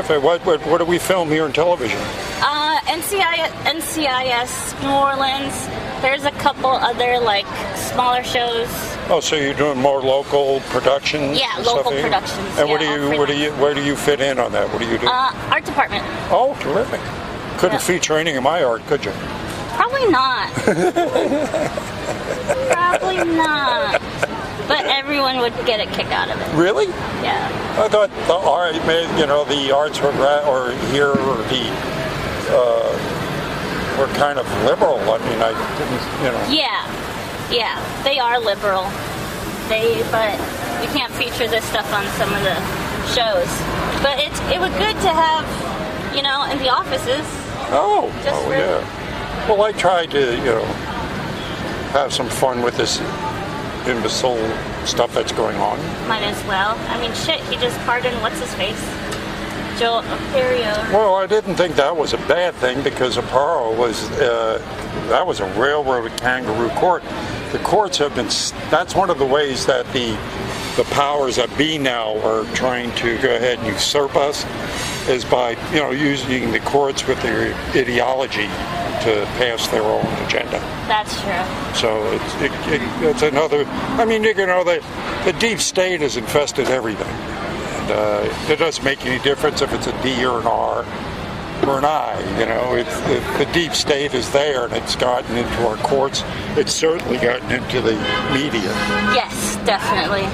What do we film here in television? NCIS New Orleans. There's a couple other like smaller shows. Oh, so you're doing more local productions? Yeah, local productions. And where do you fit in on that? What do you do? Art department. Oh, terrific. Couldn't feature any of my art, could you? Probably not. Probably not. But everyone would get a kick out of it. Really? Yeah. I thought the art, the arts were were kind of liberal. I mean, I didn't, Yeah, they are liberal. But we can't feature this stuff on some of the shows. But it was good to have, in the offices. Yeah. Well, I tried to, have some fun with this imbecile stuff that's going on. Might as well. I mean, shit, he just pardoned what's-his-face? Joe Aparo. Well, I didn't think that was a bad thing because Aparo was, that was a railroad kangaroo court. The courts have been, that's one of the ways that the powers that be now are trying to go ahead and usurp us, is by, using the courts with their ideology to pass their own agenda. That's true. So it's another, the deep state has infested everything. And it doesn't make any difference if it's a D or an R or an I, the deep state is there and it's gotten into our courts. It's certainly gotten into the media. Yes, definitely.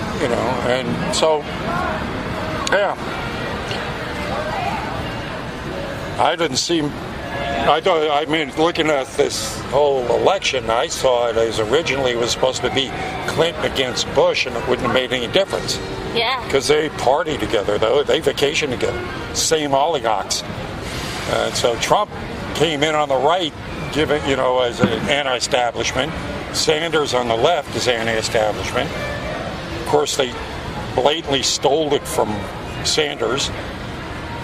And so, yeah. Looking at this whole election, I saw it as originally it was supposed to be Clinton against Bush, and it wouldn't have made any difference. Yeah. Because they party together, though. They vacation together. Same oligarchs. And so Trump came in on the right, as an anti-establishment. Sanders on the left is anti-establishment. Of course, they blatantly stole it from Sanders.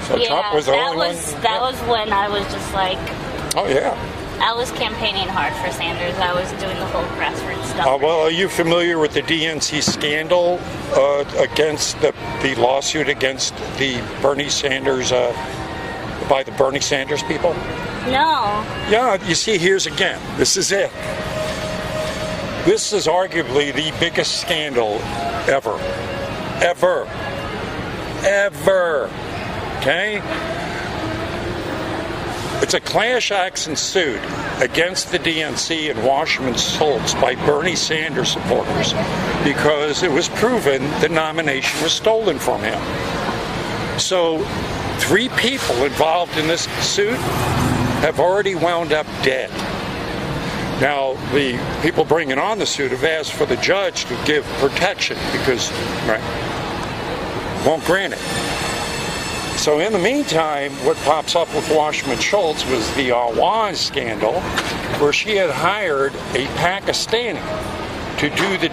So Trump was the only one. That was when I was just like... Oh, yeah. I was campaigning hard for Sanders. I was doing the whole grassroots stuff. Well, are you familiar with the DNC scandal against the lawsuit against the Bernie Sanders, by the Bernie Sanders people? No. Yeah, you see, this is it. This is arguably the biggest scandal ever. Okay? It's a class action suit against the DNC and Washington Schultz by Bernie Sanders supporters because it was proven the nomination was stolen from him. So 3 people involved in this suit have already wound up dead. Now, the people bringing on the suit have asked for the judge to give protection because won't grant it. So in the meantime, what pops up with Washington Schultz was the Awaz scandal, where she had hired a Pakistani to do the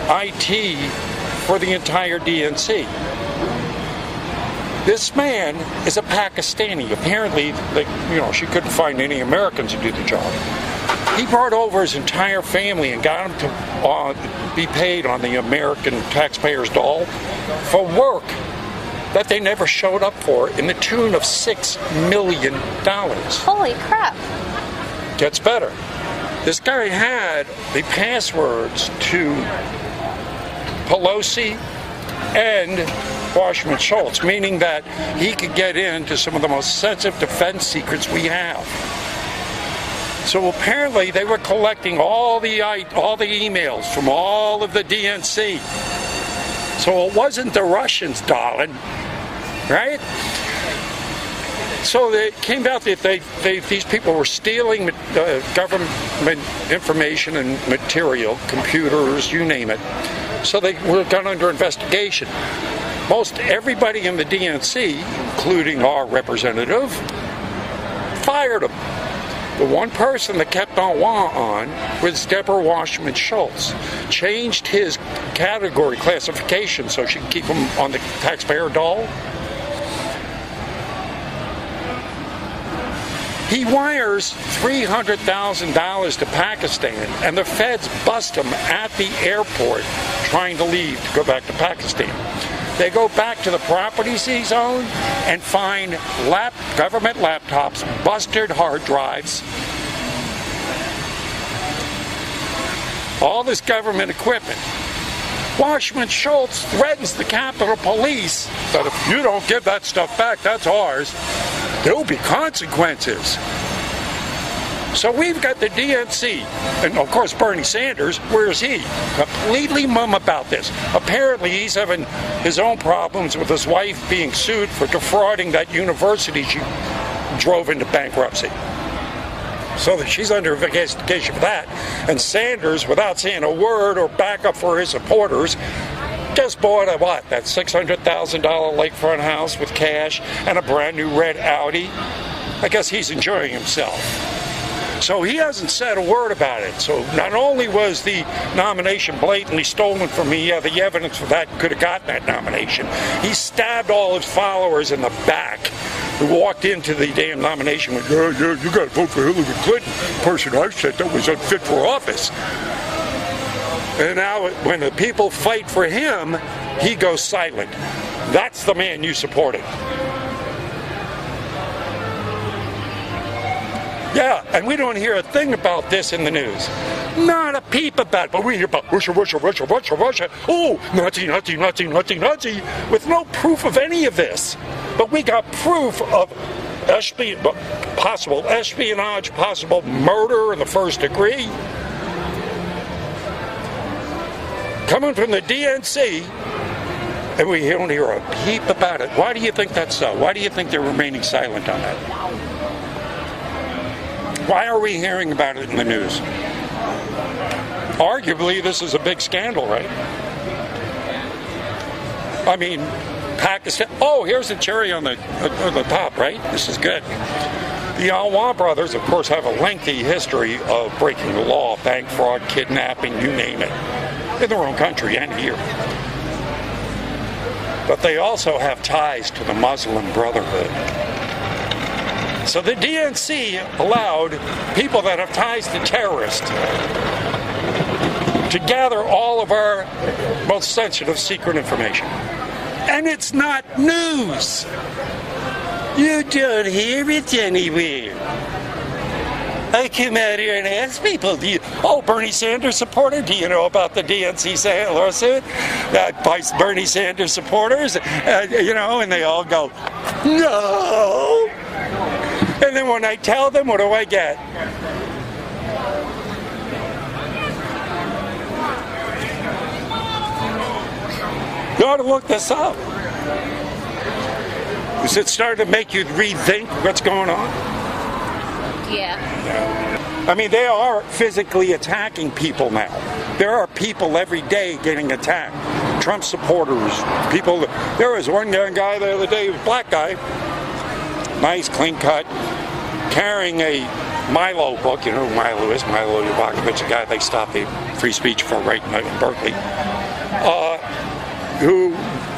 IT for the entire DNC. This man is a Pakistani. Apparently, she couldn't find any Americans to do the job. He brought over his entire family and got them to be paid on the American taxpayers' dole for work that they never showed up for in the tune of $6 million. Holy crap. Gets better. This guy had the passwords to Pelosi and Washington Schultz, meaning that he could get into some of the most sensitive defense secrets we have. So apparently they were collecting all the emails from all of the DNC. So it wasn't the Russians, darling, right? So it came out that these people were stealing government information and material, computers, you name it. So they were done under investigation. Most everybody in the DNC, including our representative, fired them. The one person that kept on was Deborah Washington Schultz. Changed his category classification so she could keep him on the taxpayer dole. He wires $300,000 to Pakistan, and the feds bust him at the airport trying to leave to go back to Pakistan. They go back to the properties he's owned and find government laptops, busted hard drives, all this government equipment. Washington Schultz threatens the Capitol Police that if you don't give that stuff back, that's ours, there'll be consequences. So we've got the DNC, and of course Bernie Sanders, where's he? Completely mum about this. Apparently he's having his own problems with his wife being sued for defrauding that university she drove into bankruptcy. So that she's under investigation for that. And Sanders, without saying a word or backup for his supporters, just bought that $600,000 lakefront house with cash and a brand new red Audi. I guess he's enjoying himself. So he hasn't said a word about it. So not only was the nomination blatantly stolen from me, the evidence for that could have gotten that nomination. He stabbed all his followers in the back who walked into the damn nomination with, yeah, you got to vote for Hillary Clinton. The person I said that was unfit for office. And now when the people fight for him, he goes silent. That's the man you supported. Yeah, and we don't hear a thing about this in the news. Not a peep about it. But we hear about Russia. Oh, Nazi, with no proof of any of this. But we got proof of possible espionage, possible murder in the first degree. Coming from the DNC, and we don't hear a peep about it. Why do you think that's so? Why do you think they're remaining silent on that? Why are we hearing about it in the news? Arguably, this is a big scandal, right? I mean, Pakistan. Oh, here's the cherry on the top, right? This is good. The Alwan brothers, of course, have a lengthy history of breaking the law, bank fraud, kidnapping, you name it, in their own country and here. But they also have ties to the Muslim Brotherhood. So the DNC allowed people that have ties to terrorists to gather all of our most sensitive secret information. And it's not news. You don't hear it anywhere. I come out here and ask people, Bernie Sanders supporter, do you know about the DNC lawsuit? By Bernie Sanders supporters, and they all go, no. And then when I tell them, what do I get? You ought to look this up. Is it starting to make you rethink what's going on? Yeah. I mean, they are physically attacking people now. There are people every day getting attacked. Trump supporters, people. There was one guy the other day, a black guy, nice, clean cut, carrying a Milo book. You know who Milo is? Milo Yovanovitch, the guy they stopped the free speech for right in Berkeley, who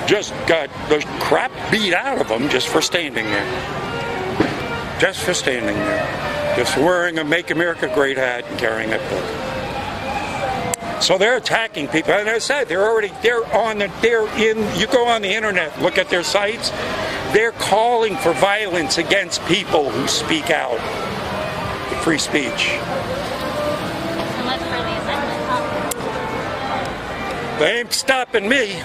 just got the crap beat out of him just for standing there. Just for standing there. Just wearing a Make America Great hat and carrying that book. So they're attacking people. And as I said, you go on the internet, look at their sites, they're calling for violence against people who speak out. Free speech. So much for the assessment, huh? They ain't stopping me.